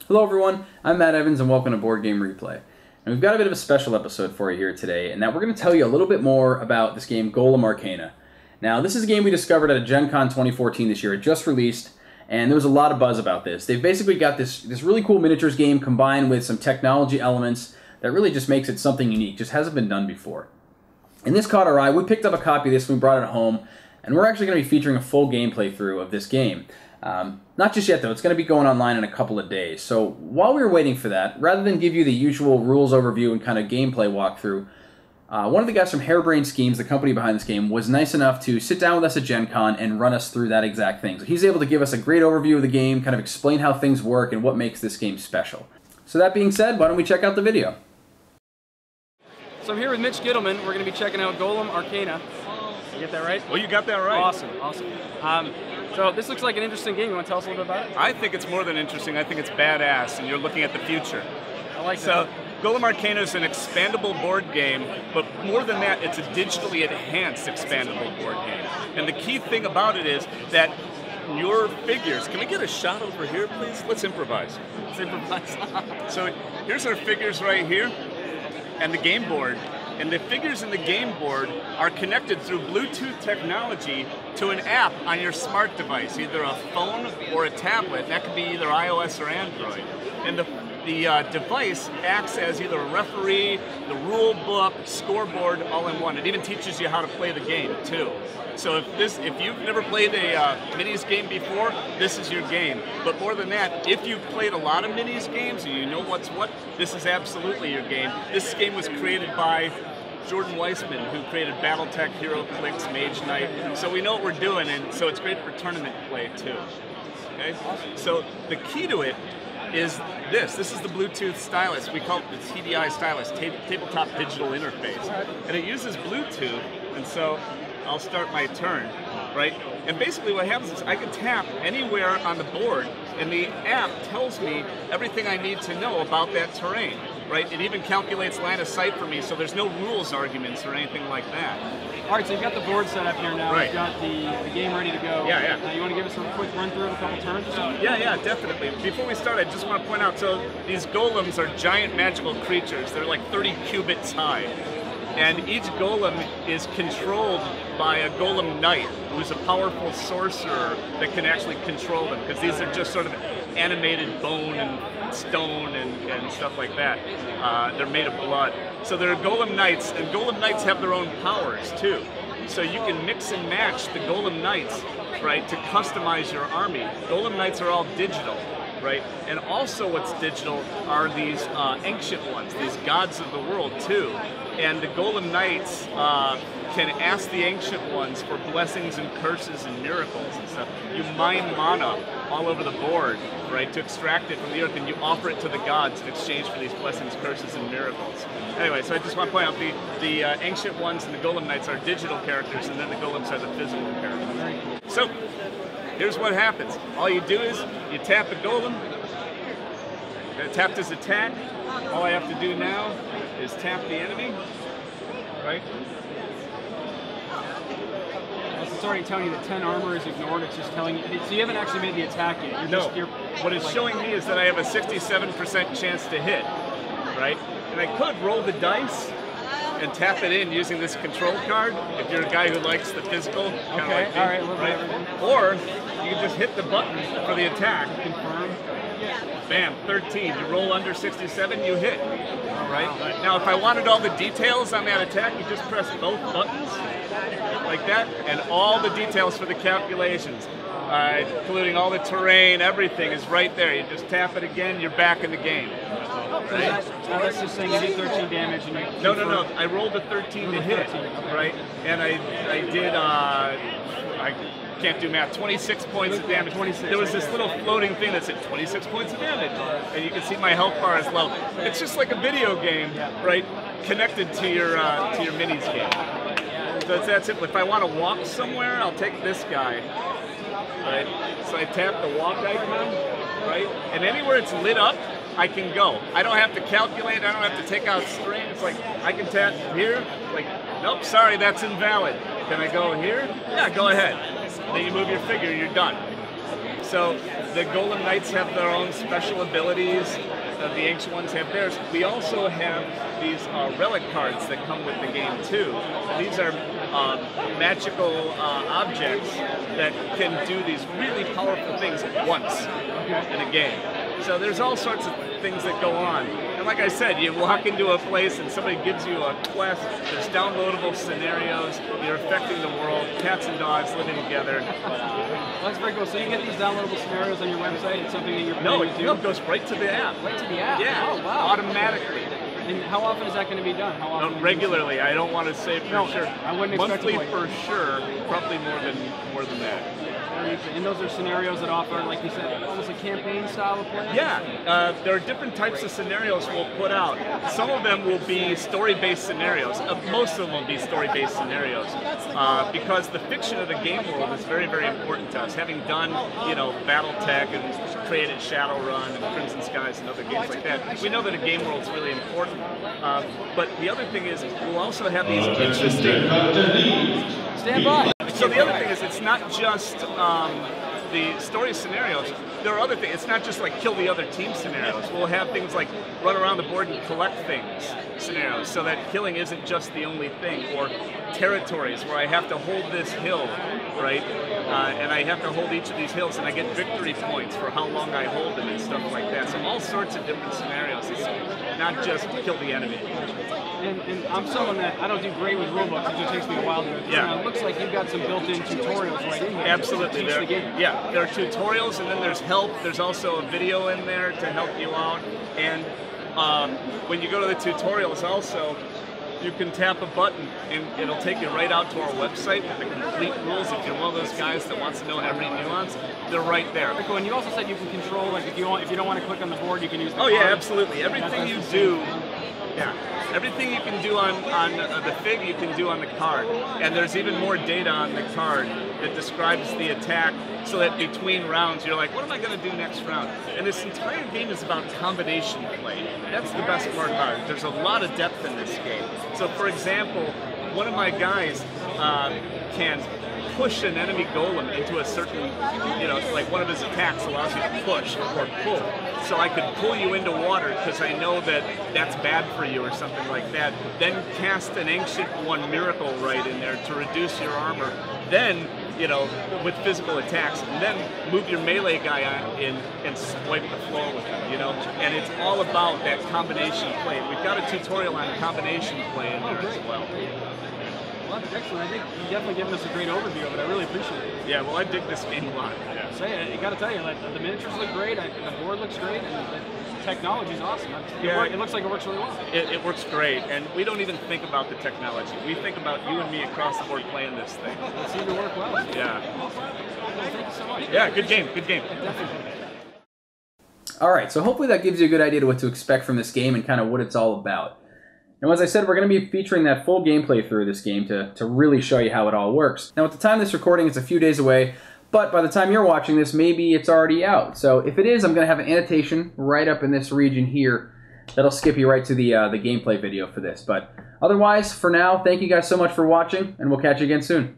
Hello everyone, I'm Matt Evans and welcome to Board Game Replay. And we've got a bit of a special episode for you here today, and that we're going to tell you a little bit more about this game, Golem Arcana. Now, this is a game we discovered at a Gen Con 2014 this year. It just released, and there was a lot of buzz about this. They've basically got this really cool miniatures game combined with some technology elements that really just makes it something unique, just hasn't been done before. And this caught our eye. We picked up a copy of this and we brought it home, and we're actually going to be featuring a full gameplay through of this game. Not just yet, though. It's going to be going online in a couple of days. So while we were waiting for that, rather than give you the usual rules overview and kind of gameplay walkthrough, one of the guys from Harebrained Schemes, the company behind this game, was nice enough to sit down with us at Gen Con and run us through that exact thing. So he's able to give us a great overview of the game, kind of explain how things work and what makes this game special. So that being said, why don't we check out the video? So I'm here with Mitch Gittleman. We're going to be checking out Golem Arcana. You get that right? Well, you got that right. Awesome, awesome. So this looks like an interesting game. You want to tell us a little bit about it? I think it's more than interesting. I think it's badass, and you're looking at the future. I like that. So Golem Arcana is an expandable board game, but more than that, it's a digitally enhanced expandable board game. And the key thing about it is that your figures, can we get a shot over here, please? Let's improvise. Let's improvise. So here's our figures right here, and the game board. And the figures in the game board are connected through Bluetooth technology to an app on your smart device, either a phone or a tablet. That could be either iOS or Android. And the device acts as either a referee, the rule book, scoreboard, all in one. It even teaches you how to play the game too. So if you've never played a minis game before, this is your game. But more than that, if you've played a lot of minis games and you know what's what, this is absolutely your game. This game was created by Jordan Weissman, who created Battletech, HeroClix, Mage Knight. So we know what we're doing, and so it's great for tournament play too. Okay? So the key to it is this. This is the Bluetooth stylus. We call it the TDI stylus, Tabletop Digital Interface. And it uses Bluetooth, and so I'll start my turn, right? And basically what happens is I can tap anywhere on the board, and the app tells me everything I need to know about that terrain, right? It even calculates line of sight for me, so there's no rules arguments or anything like that. All right, so you've got the board set up here now. Right. You've got the game ready to go. Yeah. You want to give us a quick run through of a couple turns or something? Yeah, definitely. Before we start, I just want to point out, so these golems are giant magical creatures. They're like 30 cubits high. And each golem is controlled by a golem knight, who's a powerful sorcerer that can actually control them, because these are just sort of animated bone and stone and stuff like that. They're made of blood. So they're golem knights, and golem knights have their own powers too. So you can mix and match the golem knights, right, to customize your army. Golem knights are all digital, right? And also what's digital are these ancient ones, these gods of the world too. And the Golem Knights can ask the Ancient Ones for blessings and curses and miracles and stuff. You mine mana all over the board, right, to extract it from the earth, and you offer it to the gods in exchange for these blessings, curses, and miracles. Anyway, so I just want to point out the Ancient Ones and the Golem Knights are digital characters, and then the Golems are the physical characters. So, here's what happens. All you do is you tap the Golem, tap his attack. All I have to do now is tap the enemy, right? It's already telling you that 10 armor is ignored. It's just telling you, so you haven't actually made the attack yet. What it's showing me is that I have a 67% chance to hit, right? And I could roll the dice and tap it in using this control card, if you're a guy who likes the physical. Okay, all right, right? Or you can just hit the button for the attack. Confirm. Bam, 13. You roll under 67, you hit. All right. Now, if I wanted all the details on that attack, you just press both buttons like that, and all the details for the calculations, including all the terrain, everything is right there. You just tap it again, you're back in the game. Right? Now that's just saying you did 13 damage and you... No. I rolled a 13 to hit, right? And I did, I can't do math, 26 points of damage. There was this little floating thing that said 26 points of damage. And you can see my health bar is low. It's just like a video game, right? Connected to your minis game. So it's that simple. If I want to walk somewhere, I'll take this guy, right? So I tap the walk icon, right? And anywhere it's lit up, I can go. I don't have to calculate, I don't have to take out string. It's like, I can tap here, like, nope, sorry, that's invalid. Can I go here? Yeah, go ahead. Then you move your figure, you're done. So The Golem Knights have their own special abilities. The ancient ones have theirs. We also have these relic cards that come with the game too. These are magical objects that can do these really powerful things once in a game. So there's all sorts of things that go on. And like I said, you walk into a place and somebody gives you a quest, there's downloadable scenarios, you're affecting the world, cats and dogs living together. Well, that's very cool. So you get these downloadable scenarios on your website, it's something that you're No, it goes right to the app. Right to the app? Yeah, oh, wow. automatically. And how often is that going to be done? How often? Regularly. I don't want to say for sure. I wouldn't expect monthly for sure. Probably more than that. And those are scenarios that offer, like you said, almost a campaign style of play? Yeah, there are different types of scenarios we'll put out. Some of them will be story-based scenarios. Most of them will be story-based scenarios because the fiction of the game world is very, very important to us. Having done, BattleTech and created Shadowrun and Crimson Skies and other games like that, we know that a game world is really important. But the other thing is, we'll also have these interesting... Stand by! So the other thing is, it's not just the story scenarios. There are other things. It's not just like kill the other team scenarios. We'll have things like run around the board and collect things scenarios, so that killing isn't just the only thing. Or territories where I have to hold this hill, right? And I have to hold each of these hills, and I get victory points for how long I hold them and stuff like that. So all sorts of different scenarios. It's not just kill the enemy. And I'm someone that I don't do great with rulebooks, because it takes me a while to go through. Yeah. It looks like you've got some built-in tutorials right in here. Absolutely. To teach the game. Yeah, there are tutorials, and then there's help. There's also a video in there to help you out. And when you go to the tutorials also, you can tap a button and it'll take you right out to our website with the complete rules. If you're one of those guys that wants to know every nuance, they're right there. And you also said you can control, like if you don't want to click on the board, you can use the Oh card. yeah, absolutely. Everything you do, everything you can do on the fig, you can do on the card. And there's even more data on the card that describes the attack, so that between rounds you're like, what am I going to do next round? And this entire game is about combination play. That's the best part about it. There's a lot of depth in this game. So for example, one of my guys can push an enemy golem into a certain, like one of his attacks allows you to push or pull. So I could pull you into water because I know that that's bad for you or something like that. Then cast an Ancient One Miracle right in there to reduce your armor. Then, with physical attacks, and then move your melee guy in and swipe the floor with him, And it's all about that combination play. We've got a tutorial on combination play in there as well. Well, that's excellent. I think you've definitely given us a great overview of it. I really appreciate it. Yeah, well, I dig this game a lot. Yeah. I got to tell you, like, the miniatures look great, the board looks great, and the technology's awesome. It looks like it works really well. It works great, and we don't even think about the technology. We think about you and me across the board playing this thing. It seemed to work well. Yeah. Well, thank you so much. Yeah, good game, good game. Definitely. Alright, so hopefully that gives you a good idea of what to expect from this game and kind of what it's all about. And as I said, we're going to be featuring that full gameplay through this game to really show you how it all works. Now, at the time of this recording, it's a few days away, but by the time you're watching this, maybe it's already out. So if it is, I'm going to have an annotation right up in this region here that'll skip you right to the gameplay video for this. But otherwise, for now, thank you guys so much for watching, and we'll catch you again soon.